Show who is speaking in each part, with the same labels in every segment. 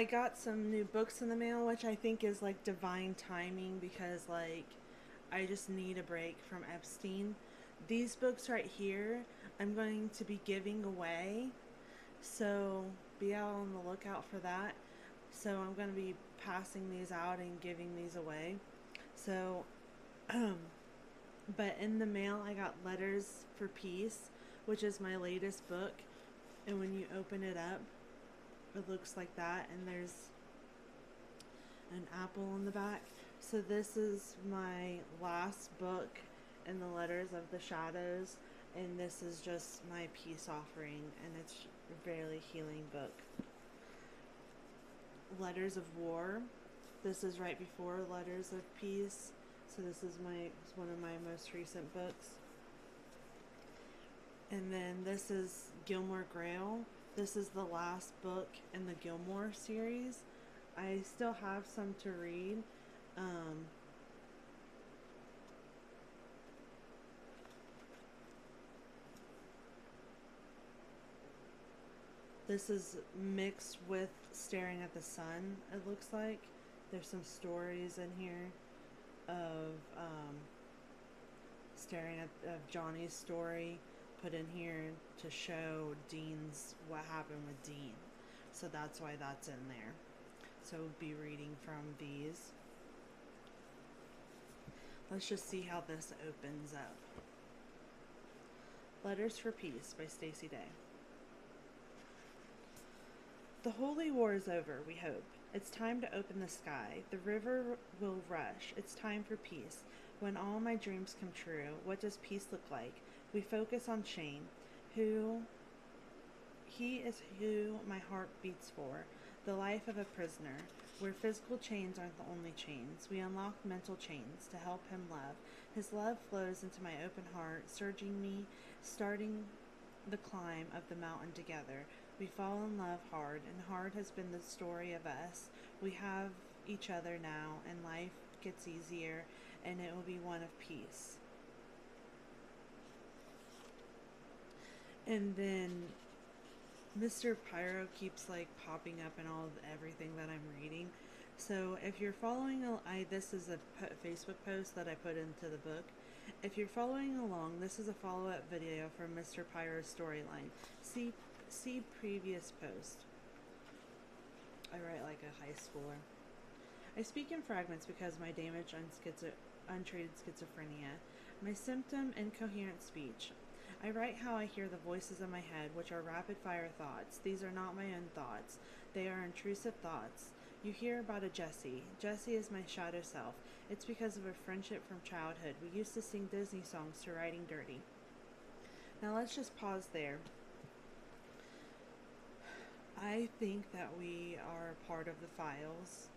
Speaker 1: I got some new books in the mail, which I think is like divine timing because like I just need a break from Epstein. These books right here, I'm going to be giving away, so be out on the lookout for that. So I'm going to be passing these out and giving these away. So, but in the mail, I got Letters for Peace, which is my latest book. And when you open it up, it looks like that, and there's an apple on the back. So this is my last book in the Letters of the Shadows, and this is just my peace offering, and it's a very healing book. Letters of War. This is right before Letters of Peace. So this is one of my most recent books. And then this is Gilmore Grail. This is the last book in the Gilmore series. I still have some to read. Um, this is mixed with Staring at the Sun, it looks like. There's some stories in here of staring at of Johnny's story put in here to show Dean's what happened with Dean. So that's why that's in there. So we'll be reading from these. Let's just see how this opens up. Letters for Peace by Stacey Day. The holy war is over, we hope. It's time to open the sky. The river will rush. It's time for peace. When all my dreams come true, what does peace look like? We focus on Shane, who he is who my heart beats for. The life of a prisoner, where physical chains aren't the only chains. We unlock mental chains to help him love. His love flows into my open heart, surging me, starting the climb of the mountain together. We fall in love hard, and hard has been the story of us. We have each other now, and life gets easier, and it will be one of peace. And then Mr. Pyro keeps like popping up in everything that I'm reading. So if you're following, this is a Facebook post that I put into the book. If you're following along, this is a follow-up video from Mr. Pyro's storyline. See previous post. I write like a high schooler. I speak in fragments because my damage on untreated schizophrenia. My symptom, incoherent speech. I write how I hear the voices in my head, which are rapid-fire thoughts. These are not my own thoughts. They are intrusive thoughts. You hear about a Jessie. Jessie is my shadow self. It's because of a friendship from childhood. We used to sing Disney songs to Riding Dirty. Now let's just pause there. I think that we are part of the files.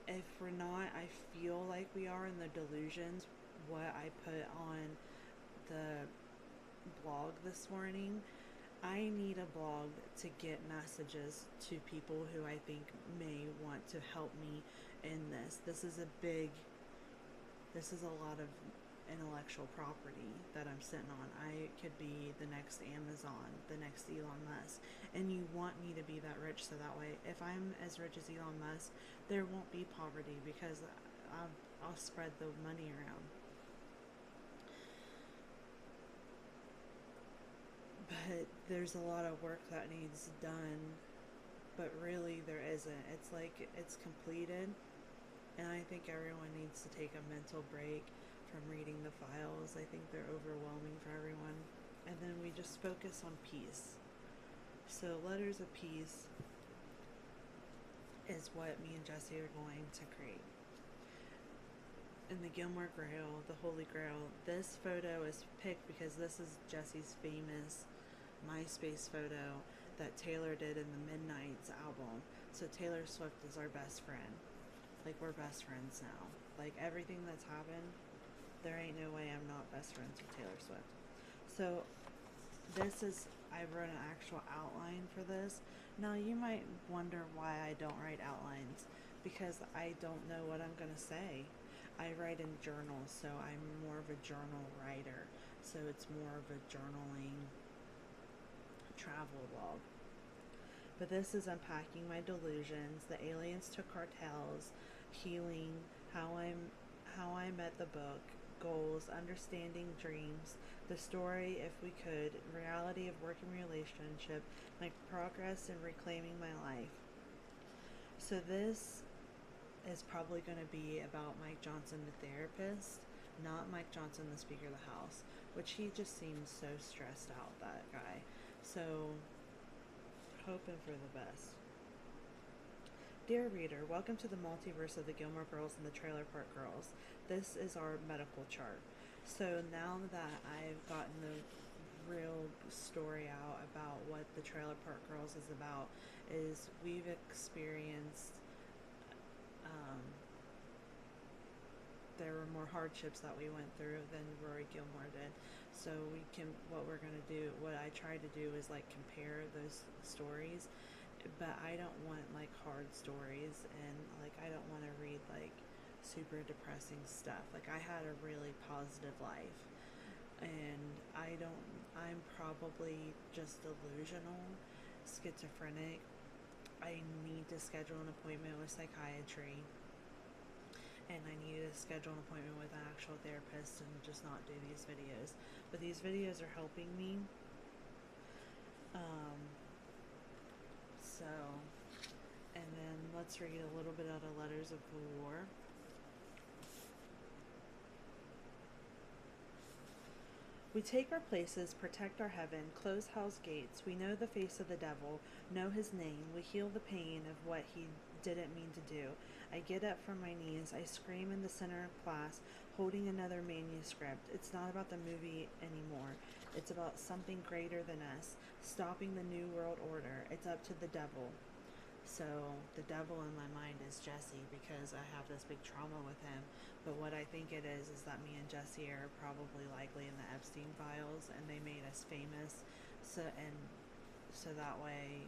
Speaker 1: If we're not, I feel like we are in the delusions. What I put on the blog this morning, I need a blog to get messages to people who I think may want to help me in this. This is a lot of intellectual property that I'm sitting on. I could be the next Amazon, the next Elon Musk, and you want me to be that rich so that way if I'm as rich as Elon Musk, there won't be poverty because I'll spread the money around. But there's a lot of work that needs done, but really there isn't. It's like it's completed, and I think everyone needs to take a mental break from reading the files. I think they're overwhelming for everyone. And then we just focus on peace. So Letters of Peace is what me and Jesse are going to create. In the Gilmore Grail, the Holy Grail, this photo is picked because this is Jesse's famous MySpace photo that Taylor did in the Midnights album. So Taylor Swift is our best friend. Like, we're best friends now. Like, everything that's happened, there ain't no way I'm not best friends with Taylor Swift. So I wrote an actual outline for this. Now you might wonder why I don't write outlines, because I don't know what I'm going to say. I write in journals, so I'm more of a journal writer. So it's more of a journaling travel log. But this is unpacking my delusions, the aliens to cartels, healing, how I'm how I met the book, goals, understanding dreams, the story if we could, reality of working relationship, my progress in reclaiming my life. So this is probably going to be about Mike Johnson, the therapist, not Mike Johnson, the Speaker of the House, which he just seems so stressed out, that guy. So, hoping for the best. Dear reader, welcome to the multiverse of the Gilmore Girls and the Trailer Park Girls. This is our medical chart. So now that I've gotten the real story out about what the Trailer Park Girls is about, is we've experienced there were more hardships that we went through than Rory Gilmore did. So what we're gonna do, what I try to do is like compare those stories, but I don't want like hard stories, and like I don't want to read like super depressing stuff. Like I had a really positive life, and I'm probably just delusional, schizophrenic. I need to schedule an appointment with psychiatry, and I needed to schedule an appointment with an actual therapist and just not do these videos. But these videos are helping me. So, and then let's read a little bit out of Letters of War. We take our places, protect our heaven, close hell's gates. We know the face of the devil, know his name. We heal the pain of what he didn't mean to do. I get up from my knees. I scream in the center of class, holding another manuscript. It's not about the movie anymore. It's about something greater than us, stopping the New World Order. It's up to the devil. So the devil in my mind is Jesse, because I have this big trauma with him. But what I think it is that me and Jesse are probably likely in the Epstein files, and they made us famous, so that way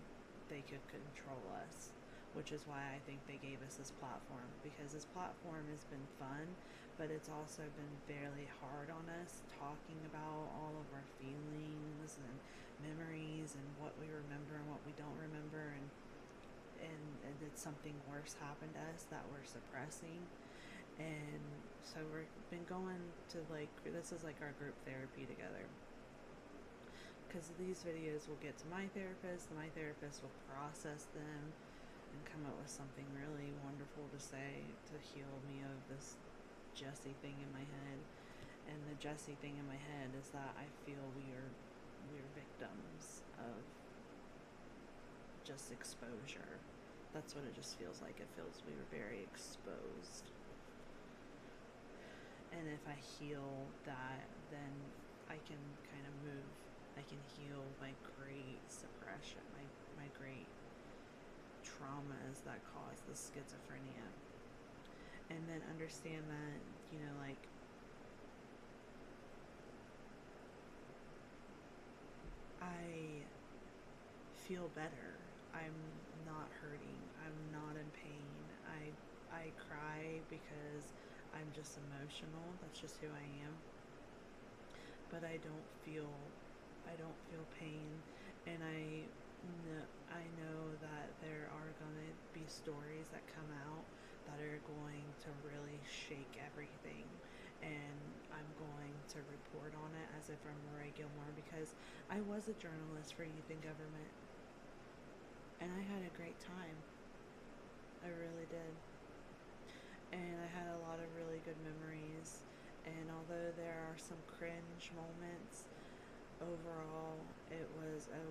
Speaker 1: they could control us. Which is why I think they gave us this platform, because this platform has been fun, but it's also been fairly hard on us, talking about all of our feelings and memories and what we remember and what we don't remember, and did something worse happen to us that we're suppressing. And so we've been going to like, this is like our group therapy together, because these videos will get to my therapist will process them and come up with something really wonderful to say to heal me of this Jesse thing in my head. And the Jesse thing in my head is that I feel we're victims of just exposure. That's what it just feels like. It feels we were very exposed. And if I heal that, then I can kind of move. I can heal my great suppression, my great traumas that cause the schizophrenia. And then understand that, like, I feel better. I'm not hurting. I'm not in pain. I cry because I'm just emotional. That's just who I am. But I don't feel pain, and I know that there are going to be stories that come out that are going to really shake everything, and I'm going to report on it as if I'm Rory Gilmore, because I was a journalist for Youth in Government, and I had a great time. I really did. And I had a lot of really good memories, and although there are some cringe moments, overall it was a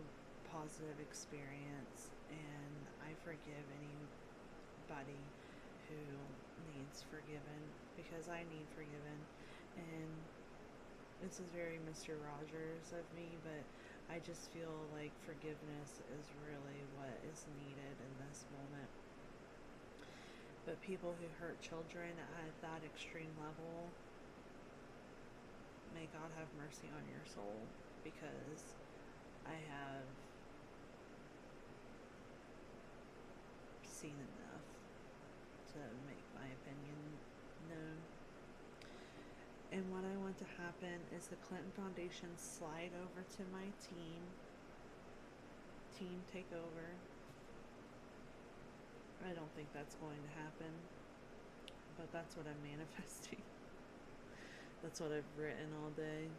Speaker 1: positive experience, and I forgive anybody who needs forgiven, because I need forgiven. And this is very Mr. Rogers of me, but I just feel like forgiveness is really what is needed in this moment. But people who hurt children at that extreme level, may God have mercy on your soul, because I have seen enough to make my opinion known. And what I want to happen is the Clinton Foundation slide over to my team takeover, I don't think that's going to happen, but that's what I'm manifesting. That's what I've written all day.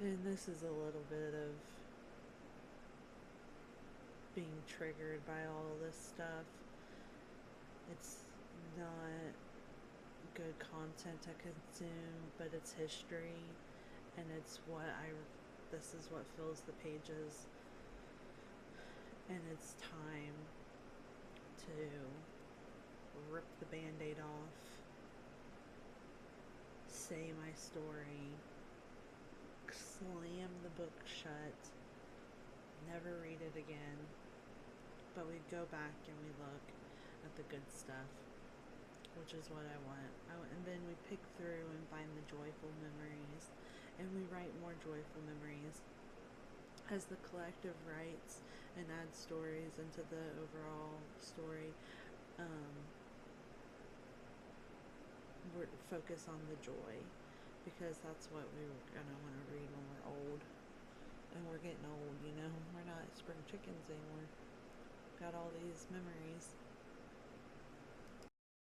Speaker 1: And this is a little bit of being triggered by all of this stuff. It's not good content to consume, but it's history, and it's this is what fills the pages, and it's time to rip the band-aid off, say my story, slam the book shut, never read it again, but we go back and we look at the good stuff, which is what I want. And then we pick through and find the joyful memories, and we write more joyful memories as the collective writes and adds stories into the overall story. We're focus on the joy, because that's what we're gonna want to read when we're old, and we're getting old. We're not spring chickens anymore. Got all these memories.